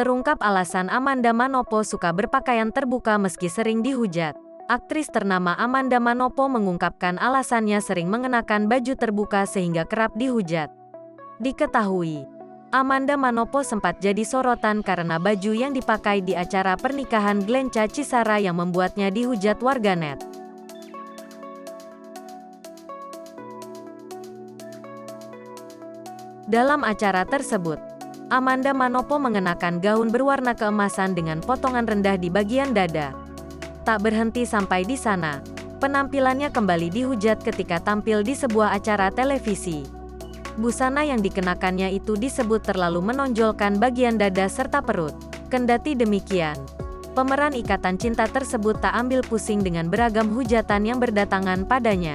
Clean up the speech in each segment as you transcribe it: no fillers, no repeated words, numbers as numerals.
Terungkap alasan Amanda Manopo suka berpakaian terbuka meski sering dihujat. Aktris ternama Amanda Manopo mengungkapkan alasannya sering mengenakan baju terbuka sehingga kerap dihujat. Diketahui, Amanda Manopo sempat jadi sorotan karena baju yang dipakai di acara pernikahan Glenca Cisara yang membuatnya dihujat warganet. Dalam acara tersebut, Amanda Manopo mengenakan gaun berwarna keemasan dengan potongan rendah di bagian dada. Tak berhenti sampai di sana, penampilannya kembali dihujat ketika tampil di sebuah acara televisi. Busana yang dikenakannya itu disebut terlalu menonjolkan bagian dada serta perut. Kendati demikian, pemeran Ikatan Cinta tersebut tak ambil pusing dengan beragam hujatan yang berdatangan padanya.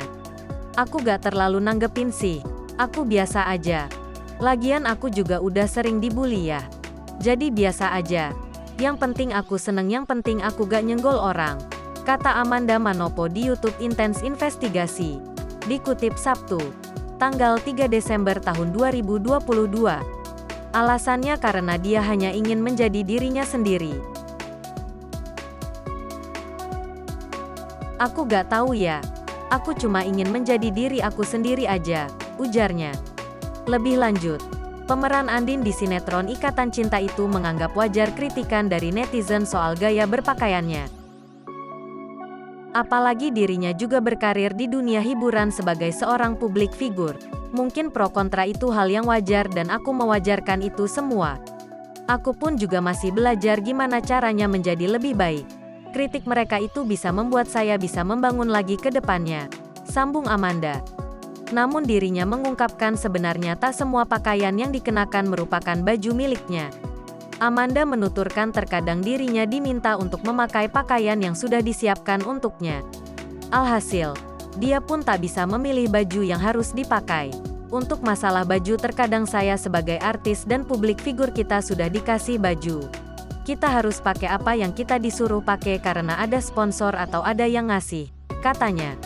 "Aku gak terlalu nanggepin sih, aku biasa aja. Lagian aku juga udah sering dibully ya. Jadi biasa aja. Yang penting aku seneng, yang penting aku gak nyenggol orang," kata Amanda Manopo di YouTube Intense Investigasi. Dikutip Sabtu, tanggal 3 Desember tahun 2022. Alasannya karena dia hanya ingin menjadi dirinya sendiri. "Aku gak tahu ya. Aku cuma ingin menjadi diri aku sendiri aja," ujarnya. Lebih lanjut, pemeran Andin di sinetron Ikatan Cinta itu menganggap wajar kritikan dari netizen soal gaya berpakaiannya. Apalagi dirinya juga berkarir di dunia hiburan sebagai seorang publik figur. "Mungkin pro kontra itu hal yang wajar dan aku mewajarkan itu semua. Aku pun juga masih belajar gimana caranya menjadi lebih baik. Kritik mereka itu bisa membuat saya bisa membangun lagi ke depannya," sambung Amanda. Namun dirinya mengungkapkan sebenarnya tak semua pakaian yang dikenakan merupakan baju miliknya. Amanda menuturkan terkadang dirinya diminta untuk memakai pakaian yang sudah disiapkan untuknya. Alhasil, dia pun tak bisa memilih baju yang harus dipakai. "Untuk masalah baju terkadang saya sebagai artis dan publik figur kita sudah dikasih baju. Kita harus pakai apa yang kita disuruh pakai karena ada sponsor atau ada yang ngasih," katanya.